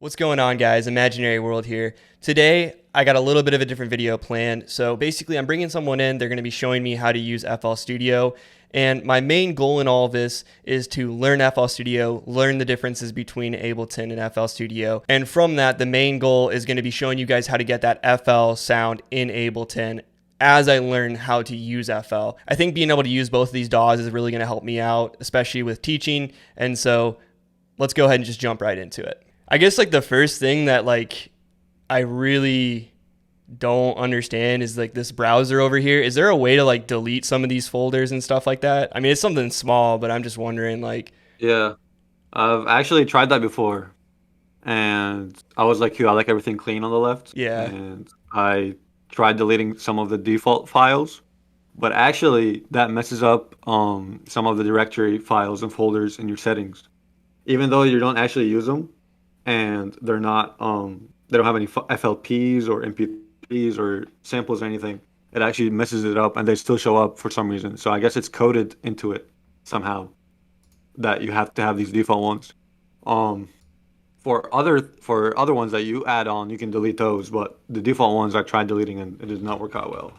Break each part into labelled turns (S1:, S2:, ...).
S1: What's going on, guys? Imaginary World here. Today, I got a little bit of a different video planned. So basically, I'm bringing someone in. They're going to be showing me how to use FL Studio. And my main goal in all of this is to learn FL Studio, learn the differences between Ableton and FL Studio. And from that, the main goal is going to be showing you guys how to get that FL sound in Ableton as I learn how to use FL. I think being able to use both of these DAWs is really going to help me out, especially with teaching. And so let's go ahead and just jump right into it. I guess like the first thing that I really don't understand is like this browser over here. Is there a way to like delete some of these folders and stuff like that? I mean, it's something small, but I'm just wondering like.
S2: Yeah, I've actually tried that before, and I was like you, I like everything clean on the left,
S1: Yeah.
S2: and I tried deleting some of the default files, but actually that messes up some of the directory files and folders in your settings, even though you don't actually use them, and they don't have any FLPs or MP3s or samples or anything. It actually messes it up, and they still show up for some reason. So I guess it's coded into it somehow that you have to have these default ones. Um, for other ones that you add on, you can delete those, but the default ones I tried deleting and it did not work out well.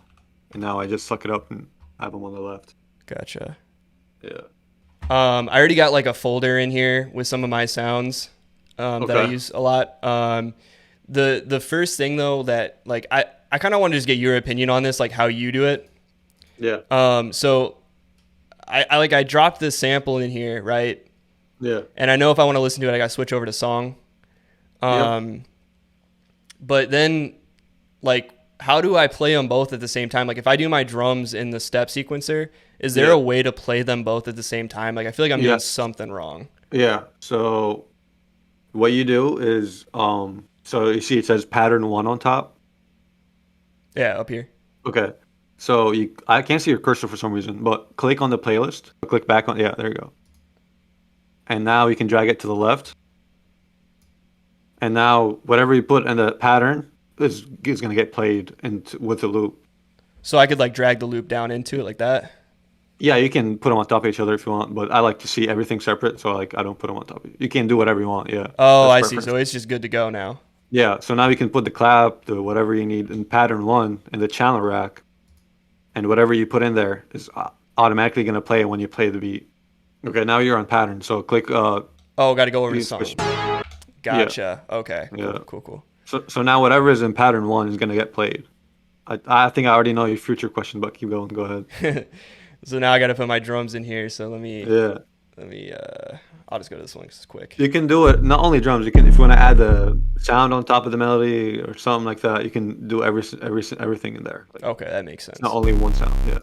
S2: And now I just suck it up and have them on the left.
S1: Gotcha.
S2: Yeah.
S1: I already got like a folder in here with some of my sounds that I
S2: Okay.
S1: use a lot. The first thing though that like I kind of want to just get your opinion on this, like how you do it.
S2: Yeah.
S1: So I dropped this sample in here, right?
S2: Yeah.
S1: And I know if I want to listen to it, I got to switch over to song.
S2: Yep.
S1: But then, like, how do I play them both at the same time? Like, if I do my drums in the step sequencer, is there
S2: Yeah.
S1: a way to play them both at the same time? Like, I feel like I'm doing
S2: Yes.
S1: something wrong.
S2: Yeah. So what you do is so you see it says pattern one on top.
S1: Yeah, up here.
S2: Okay. So I can't see your cursor for some reason, but click on the playlist. Click back on, yeah, there you go. And now you can drag it to the left. And now whatever you put in the pattern is going to get played with the loop.
S1: So I could like drag the loop down into it like that.
S2: Yeah, you can put them on top of each other if you want, but I like to see everything separate, so like I don't put them on top of you. You can do whatever you want. Yeah,
S1: Oh,
S2: that's
S1: I see.
S2: preference.
S1: So it's just good to go now.
S2: Yeah, so now you can put the clap, the whatever you need in pattern one in the channel rack, and whatever you put in there is automatically going to play when you play the beat. Okay, now you're on pattern, so click
S1: Oh, got to go over to
S2: you
S1: song.
S2: switch. Yeah,
S1: Gotcha. Okay.
S2: yeah.
S1: Cool.
S2: So now whatever is in pattern one is going to get played. I think I already know your future question, but keep going. Go ahead.
S1: So now I got to put my drums in here. So
S2: Yeah.
S1: let me, I'll just go to this one 'cause it's quick.
S2: You can do it not only drums. You can if you want to add the sound on top of the melody or something like that. You can do everything in there. Like
S1: Okay, that makes
S2: it's not
S1: sense.
S2: only one sound. Yeah.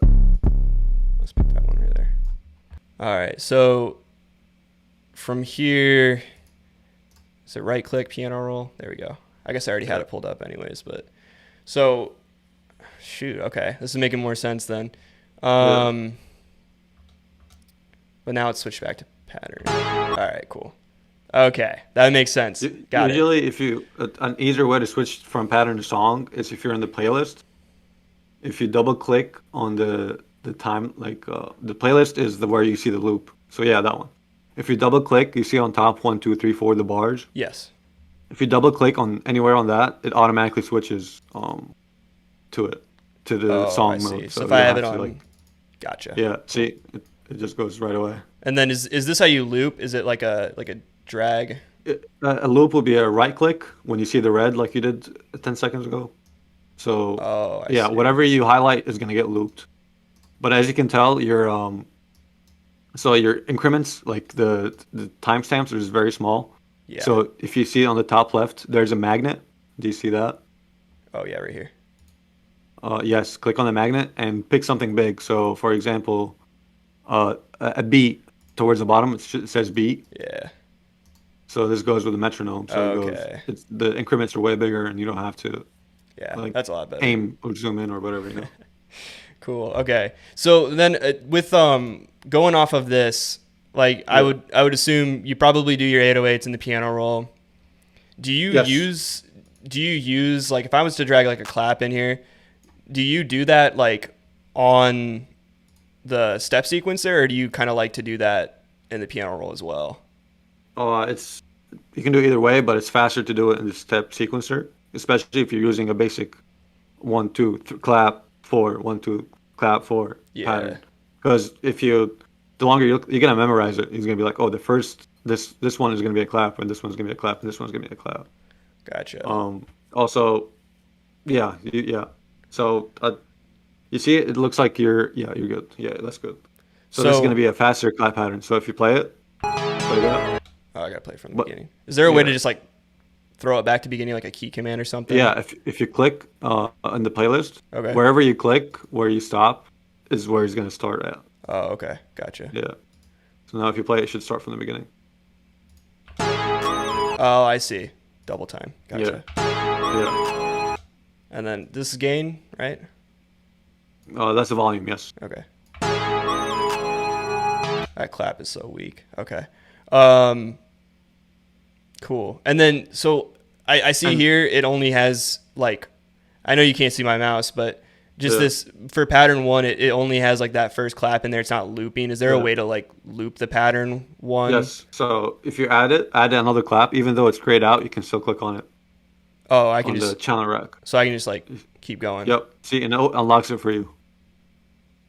S1: Let's pick that one right there. All right, so from here, is it right click, piano roll? There we go. I guess I already had
S2: Yeah.
S1: it pulled up anyways, but so shoot, okay. This is making more sense then.
S2: Yeah.
S1: Um, but now it's switched back to pattern. All right, cool. Okay, that makes sense. Got it.
S2: Usually, if you an easier way to switch from pattern to song is if you're in the playlist. If you double click on the time the playlist is the where you see the loop. So yeah, that one. If you double click, you see on top one, two, three, four the bars.
S1: Yes.
S2: If you double click on anywhere on that, it automatically switches to it to the
S1: Oh, I
S2: song
S1: see.
S2: mode.
S1: So
S2: So
S1: if
S2: you
S1: I
S2: don't
S1: have it
S2: have to like
S1: on, gotcha.
S2: yeah. See, it just goes right away.
S1: And then is this how you loop? Is it like a drag?
S2: A loop will be a right click when you see the red like you did 10 seconds ago. So
S1: Oh, I
S2: yeah,
S1: see.
S2: whatever you highlight is gonna get looped. But as you can tell, your increments like the timestamps is very small.
S1: Yeah.
S2: So if you see on the top left, there's a magnet. Do you see that?
S1: Oh yeah, right here.
S2: Yes, click on the magnet and pick something big. So for example, a beat towards the bottom, it says beat.
S1: Yeah.
S2: So this goes with the metronome. So it goes,
S1: Okay.
S2: it's the increments are way bigger, and you don't have to
S1: Yeah,
S2: like
S1: that's a lot better.
S2: aim or zoom in or whatever.
S1: Cool. Okay. So then with going off of this, like
S2: Yeah.
S1: I would assume you probably do your 808s in the piano roll. Do you
S2: Yes.
S1: use like if I was to drag like a clap in here, do you do that like on the step sequencer or do you kind of like to do that in the piano roll as well?
S2: It's you can do it either way, but it's faster to do it in the step sequencer, especially if you're using a basic 1 2 clap 4 1 2 clap 4
S1: Yeah.
S2: pattern. Because if you the longer you're gonna memorize it, he's gonna be like, oh, the first this one is gonna be a clap, and this one's gonna be a clap, and this one's gonna be a clap.
S1: Gotcha.
S2: Also, yeah, yeah. So you see it, it looks like you're good. Yeah, that's good. So this is gonna
S1: So,
S2: be a faster clap pattern. So if you play it, play that.
S1: oh, I gotta play from the
S2: But
S1: beginning. Is there a way to
S2: yeah,
S1: just like throw it back to beginning, like a key command or something?
S2: yeah. If you click in the playlist,
S1: Okay.
S2: wherever you click, where you stop is where he's gonna start at.
S1: Oh, okay. Gotcha.
S2: Yeah. So now if you play it, it should start from the beginning.
S1: Oh, I see. Double time.
S2: Yeah.
S1: Gotcha.
S2: Yeah.
S1: And then this is gain, right?
S2: That's the volume. Yes.
S1: Okay. That clap is so weak. Okay. Um, cool. And then, so I see
S2: And
S1: here it only has like, I know you can't see my mouse, but just
S2: yeah.
S1: this for pattern one, it only has like that first clap in there. It's not looping. Is there a
S2: Yeah.
S1: way to like loop the pattern one?
S2: Yes. So if you add another clap, even though it's grayed out, you can still click on it
S1: Oh, I can
S2: on the
S1: just,
S2: channel rack.
S1: so I can just like keep going.
S2: Yep. See, and it unlocks it for you.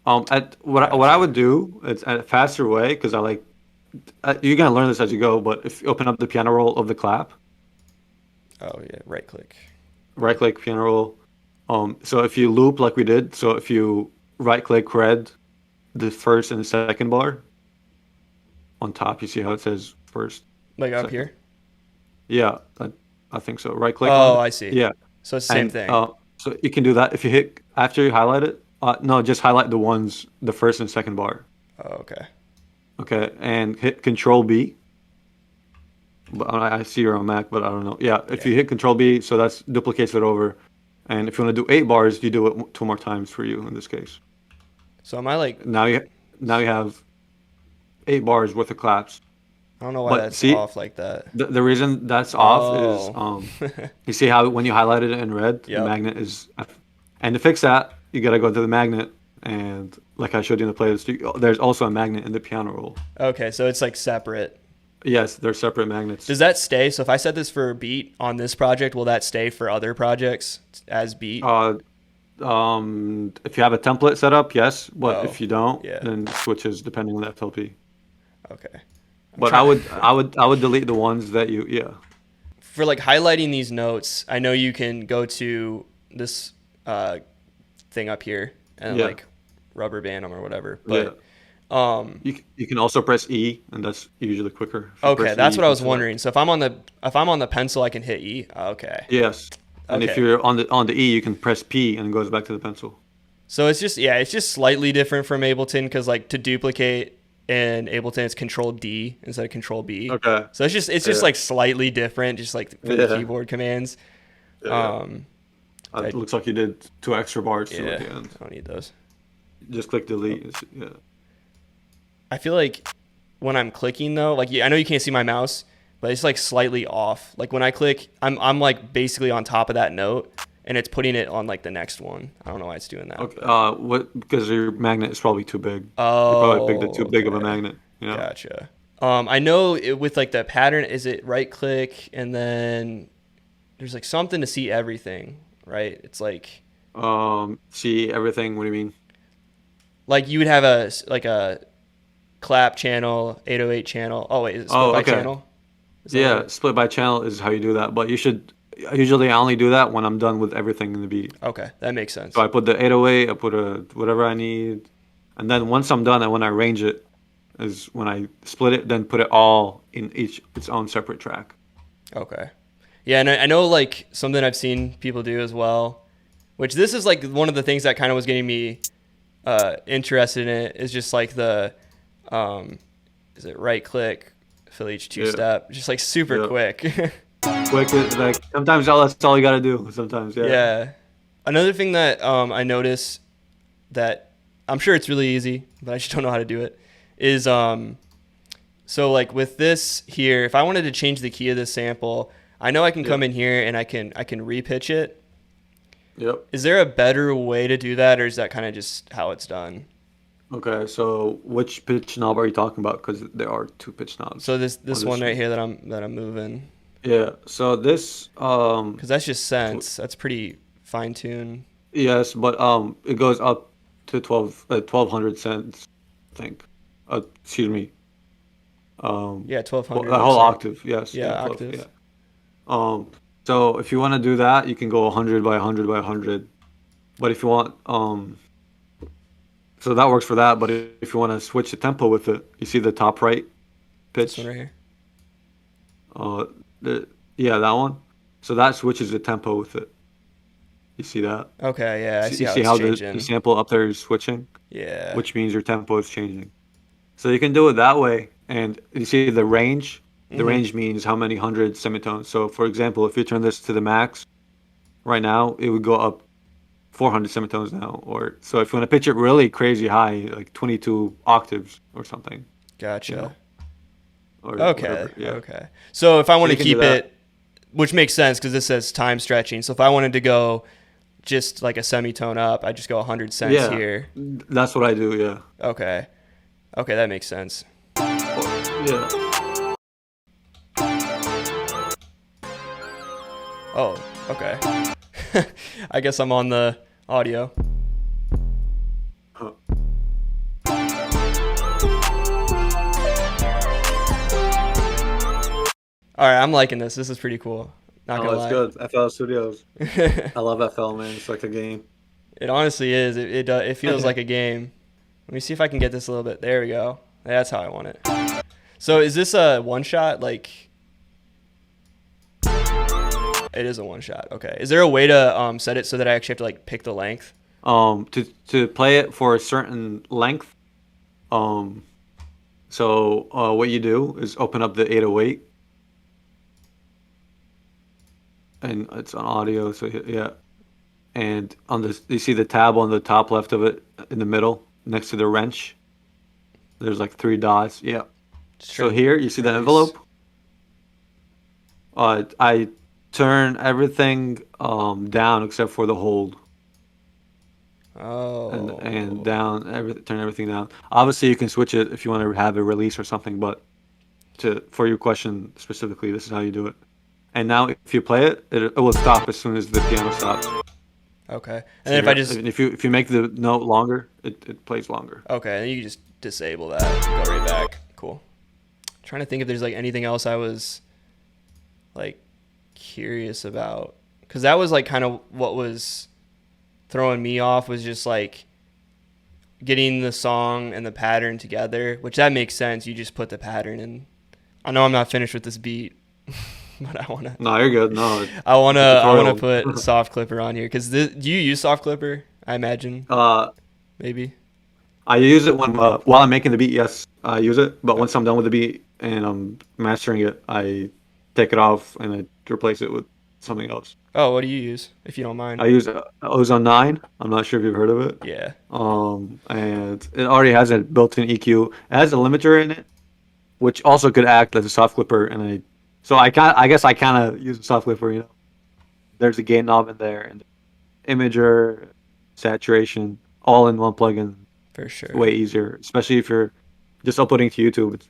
S2: At what I
S1: Gotcha.
S2: would do, it's a faster way because I like you're gonna learn this as you go. But if you open up the piano roll of the clap,
S1: Oh yeah, right click.
S2: right click piano roll. So if you loop like we did, so if you right click red, the first and the second bar on top, you see how it says first,
S1: Like up
S2: second.
S1: here.
S2: Yeah, I think so. Right click on
S1: Oh,
S2: it.
S1: I see.
S2: Yeah,
S1: So it's the same
S2: and
S1: thing.
S2: so you can do that if you hit after you highlight it. No, just highlight the first and second bar.
S1: Oh, okay.
S2: Okay, and hit Control B. But I see you're on Mac, but I don't know. Yeah, if
S1: Yeah.
S2: you hit Control B, so that's duplicates it over. And if you want to do 8 bars, you do it 2 more times for you in this case.
S1: So am I like,
S2: Now you have 8 bars worth of claps.
S1: I don't know why
S2: But
S1: that's
S2: see,
S1: off like that.
S2: the reason that's off is
S1: Oh.
S2: you see how when you highlighted it in red, the
S1: Yep.
S2: magnet is. And to fix that, you gotta go to the magnet, and like I showed you in the playlist, there's also a magnet in the piano roll.
S1: Okay, so it's like separate.
S2: Yes, they're separate magnets.
S1: Does that stay? So if I set this for beat on this project, will that stay for other projects as beat?
S2: Uh, if you have a template set up, yes. But
S1: Oh,
S2: if you don't,
S1: yeah.
S2: then it switches depending on the FLP.
S1: Okay. I'm
S2: But I
S1: trying
S2: would, I would delete the ones that you, yeah,
S1: for like highlighting these notes. I know you can go to this thing up here and
S2: yeah,
S1: like rubber band them or whatever.
S2: yeah.
S1: But
S2: You can also press E, and that's usually quicker. If you
S1: okay,
S2: press E,
S1: that's
S2: you
S1: what I
S2: can
S1: was
S2: select.
S1: wondering. So if I'm on the pencil, I can hit E. Okay.
S2: Yes, and if
S1: Okay.
S2: you're on the E, you can press P, and it goes back to the pencil.
S1: So it's just slightly different from Ableton because like to duplicate in Ableton it's Control D instead of Control B.
S2: Okay.
S1: So it's just
S2: Yeah.
S1: like slightly different, just like for the
S2: Yeah.
S1: keyboard commands.
S2: Yeah.
S1: Um,
S2: It
S1: I,
S2: looks like you did 2 extra bars too at
S1: yeah,
S2: the end.
S1: I don't need those.
S2: Just click delete. Yeah.
S1: I feel like when I'm clicking though, like I know you can't see my mouse, but it's like slightly off. Like when I click, I'm like basically on top of that note, and it's putting it on like the next one. I don't know why it's doing that.
S2: Okay.
S1: But,
S2: What? Because your magnet is probably too big. You probably picked
S1: oh,
S2: it too big of a
S1: okay,
S2: magnet. Yeah.
S1: gotcha. I know with like the pattern, is it right click and then there's like something to see everything, right? It's
S2: See everything. What do you mean?
S1: like you would have a clap channel, 808 channel. Oh wait, is it split
S2: Oh,
S1: by
S2: okay.
S1: channel? Is that
S2: Yeah,
S1: what
S2: split by channel is how you do that. But you should. Usually, I only do that when I'm done with everything in the beat.
S1: okay, that makes
S2: So
S1: sense.
S2: I put the 808. I put whatever I need, and then once I'm done, and when I arrange it, is when I split it, then put it all in its own separate track.
S1: Okay. Yeah, and I know like something I've seen people do as well, which this is like one of the things that kind of was getting me interested in it is just like the um, is it right click, fill each two
S2: Yeah.
S1: step, just like super
S2: Yeah.
S1: quick.
S2: Quick, like sometimes that's all you gotta do. Sometimes, yeah.
S1: Yeah. Another thing that I notice that I'm sure it's really easy, but I just don't know how to do it, is so like with this here, if I wanted to change the key of this sample, I know I can come
S2: Yeah.
S1: in here and I can repitch it.
S2: Yep.
S1: Is there a better way to do that, or is that kind of just how it's done?
S2: Okay, so which pitch knob are you talking about? Because there are two pitch knobs
S1: So this
S2: on
S1: this one
S2: this
S1: right
S2: one.
S1: here that I'm moving,
S2: Yeah, so this
S1: because that's just
S2: tw
S1: cents. That's pretty fine tuned.
S2: yes, but it goes up to 1200 cents, I think. Excuse me.
S1: Yeah, twelve
S2: Well,
S1: hundred
S2: the
S1: looks
S2: whole
S1: like.
S2: octave. Yes,
S1: Yeah,
S2: yeah, 12. Yeah.
S1: octave.
S2: Um, so if you want to do that, you can go 100 by 100 by 100. But if you want so that works for that, but if you want to switch the tempo with it, you see the top right
S1: This one
S2: pitch?
S1: right here.
S2: Uh, the yeah, that one. So that switches the tempo with it. You see that?
S1: Okay, yeah, I see
S2: You
S1: how
S2: see
S1: it's
S2: how the
S1: changing.
S2: sample up there is switching,
S1: Yeah.
S2: which means your tempo is changing. So you can do it that way, and you see the range. The
S1: Mm-hmm.
S2: range means how many hundred semitones. So for example, if you turn this to the max right now, it would go up 400 semitones now. Or so if you want to pitch it really crazy high, like 22 octaves or something, you know,
S1: Gotcha.
S2: or
S1: Okay,
S2: whatever. Yeah.
S1: okay. So if I
S2: So
S1: want to
S2: you can do
S1: keep
S2: that.
S1: it, which makes sense because this says time stretching. So if I wanted to go just like a semitone up, I just go 100 cents
S2: Yeah,
S1: here.
S2: that's what I do. Yeah.
S1: Okay. Okay, that makes sense.
S2: Yeah.
S1: Oh, okay. I guess I'm on the audio.
S2: Huh.
S1: All right, I'm liking this. This is pretty cool. Not
S2: Oh,
S1: gonna
S2: it's
S1: lie.
S2: good. FL Studios. I love FL, man. It's like a game.
S1: It honestly is. It feels like a game. Let me see if I can get this a little bit. There we go. That's how I want it. So is this a one shot? Like it is a one shot. Okay. Is there a way to set it so that I actually have to like pick the length?
S2: To play it for a certain length, um, so what you do is open up the 808, and it's on audio. So yeah, and on this, you see the tab on the top left of it in the middle next to the wrench. There's like three dots. Yeah.
S1: Just
S2: So
S1: try
S2: here you see
S1: to
S2: the
S1: release.
S2: envelope. I turn everything down except for the hold. And
S1: Oh,
S2: down turn everything down. Obviously, you can switch it if you want to have a release or something, but to for your question specifically, this is how you do it. And now, if you play it, it will stop as soon as the piano stops.
S1: okay. And
S2: So
S1: then if I
S2: you're,
S1: just
S2: if you make the note longer, it plays longer.
S1: okay, then you can just disable that. Go right back. Cool. Trying to think if there's like anything else I was like curious about because that was like kind of what was throwing me off was just like getting the song and the pattern together, which that makes sense. You just put the pattern in. I know I'm not finished with this beat, but I wanna,
S2: No, you're good. No,
S1: I wanna,
S2: it's a
S1: I wanna
S2: tutorial.
S1: put Soft Clipper on here because do you use Soft Clipper? I imagine
S2: uh,
S1: maybe.
S2: I use it when while I'm making the beat. Yes, I use it. But
S1: Oh,
S2: once I'm done with the beat and I'm mastering it, I take it off and I replace it with something else.
S1: oh, what do you use if you don't mind?
S2: I use Ozone 9. I'm not sure if you've heard of it.
S1: Yeah,
S2: And it already has a built-in EQ. It has a limiter in it, which also could act as a soft clipper. So I guess I kind of use a soft clipper. There's a gain knob in there and imager, saturation, all in one plugin.
S1: for
S2: It's
S1: sure.
S2: way easier, especially if you're just uploading to YouTube.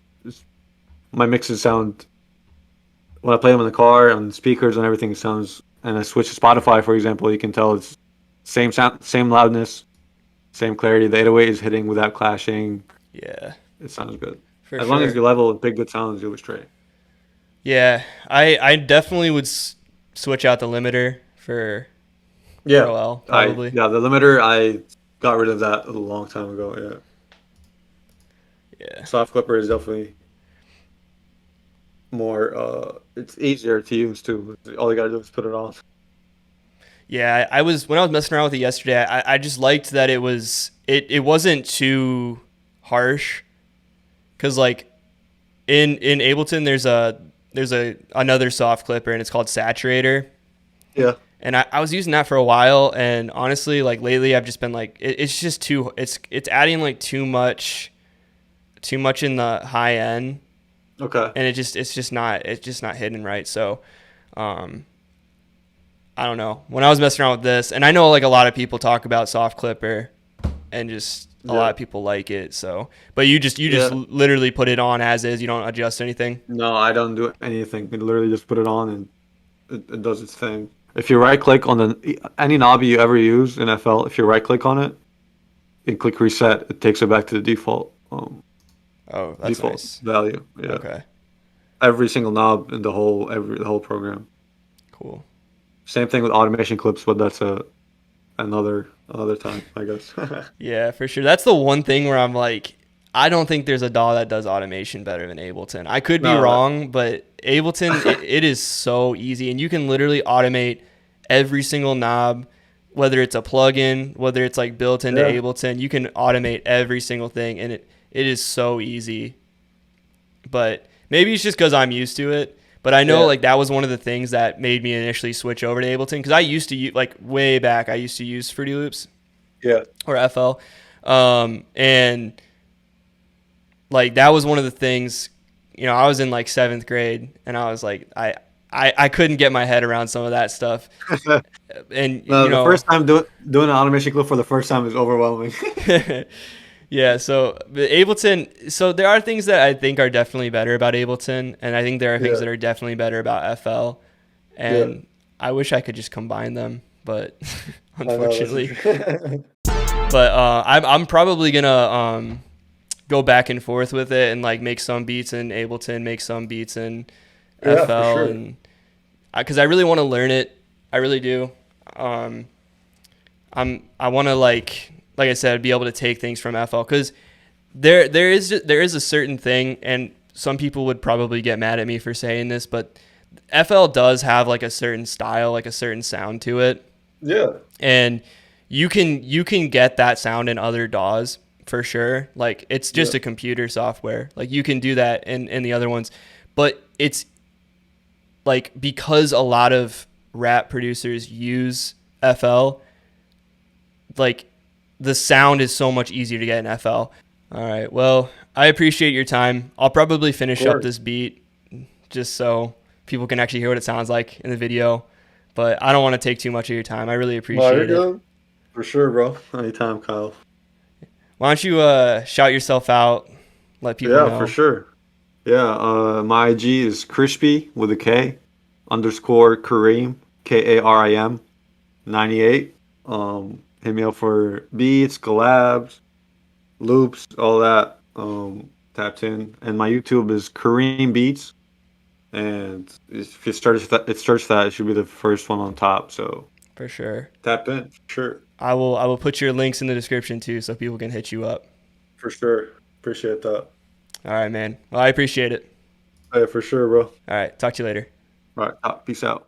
S2: My mixes sound when I play them in the car on speakers and everything. It sounds and I switch to Spotify, for example. You can tell it's same sound, same loudness, same clarity. The 808 is hitting without clashing.
S1: Yeah,
S2: It sounds good.
S1: for
S2: As long as
S1: sure.
S2: you level and pick good sounds, you'll be straight.
S1: Yeah, I definitely would switch out the limiter for
S2: Yeah,
S1: OL probably.
S2: the limiter I got rid of that a long time ago. Yeah,
S1: Yeah.
S2: soft clipper is definitely more. It's easier to use too. All you gotta do is put it on.
S1: Yeah, I was when I was messing around with it yesterday. I just liked that it wasn't too harsh because like in Ableton there's a another soft clipper and it's called Saturator
S2: Yeah.
S1: and I was using that for a while and honestly like lately I've just been like it's just too it's adding like too much in the high end
S2: Okay.
S1: and it's just not hitting right so um I don't know. When I was messing around with this, and I know like a lot of people talk about soft clipper, and just a lot
S2: Yeah.
S1: of people like it. So, but you just
S2: Yeah.
S1: literally put it on as is. You don't adjust anything.
S2: No, I don't do anything. I literally just put it on and it does its thing. If you right click on any knob you ever use in FL, if you right click on it and click reset, it takes it back to the
S1: Oh, that's
S2: default
S1: nice.
S2: value. Yeah.
S1: Okay,
S2: Every single knob in the whole program.
S1: cool.
S2: Same thing with automation clips, but that's another time, I guess.
S1: Yeah, for sure. That's the one thing where I'm like, I don't think there's a DAW that does automation better than Ableton. I could be
S2: No,
S1: wrong, but Ableton, it is so easy, and you can literally automate every single knob, whether it's a plugin, whether it's like built into
S2: yeah,
S1: Ableton. You can automate every single thing, and it is so easy. But maybe it's just because I'm used to it. But I know
S2: yeah,
S1: like that was one of the things that made me initially switch over to Ableton because I used to use like way back. I used to use Fruity Loops
S2: yeah.
S1: or FL, and like that was one of the things. You know, I was in like seventh grade, and I was like, I couldn't get my head around some of that stuff, and
S2: No,
S1: you
S2: the
S1: know,
S2: first time doing an automation clip for the first time is overwhelming.
S1: yeah. So but Ableton, so there are things that I think are definitely better about Ableton, and I think there are things
S2: Yeah,
S1: that are definitely better about FL,
S2: yeah.
S1: and I wish I could just combine them, but
S2: I know that's
S1: unfortunately.
S2: true.
S1: But I'm probably gonna go back and forth with it and like make some beats in Ableton, make some beats in
S2: Yeah, for
S1: FL,
S2: sure.
S1: and because I really want to learn it, I really do. Um, I want to like I said, be able to take things from FL because there is a certain thing, and some people would probably get mad at me for saying this, but FL does have like a certain style, like a certain sound to it,
S2: Yeah,
S1: and you can get that sound in other DAWs for sure. Like it's
S2: yeah,
S1: just a computer software. Like you can do that in the other ones, but it's like because a lot of rap producers use FL, like the sound is so much easier to get in FL. All right. Well, I appreciate your time. I'll probably
S2: of
S1: finish up
S2: course.
S1: this beat just so people can actually hear what it sounds like in the video. But I don't want to take too much of your time. I really
S2: No, you're
S1: appreciate it.
S2: good. For sure, bro. Anytime, Kyle.
S1: Why don't you shout yourself out, let people
S2: Yeah, for
S1: know.
S2: sure. Yeah, my IG is crispy with a K underscore Karim Karim 98. Hit me up for beats, collabs, loops, all that. Tapped in, and my YouTube is Kareem Beats, and if you search that, it should be the first one on top. So
S1: For sure.
S2: tap in, sure,
S1: I will put your links in the description too so people can hit you up.
S2: for sure. Appreciate that.
S1: All right, man. Well, I appreciate it.
S2: Hey, for sure, bro.
S1: All right. Talk to you later.
S2: All right, peace out.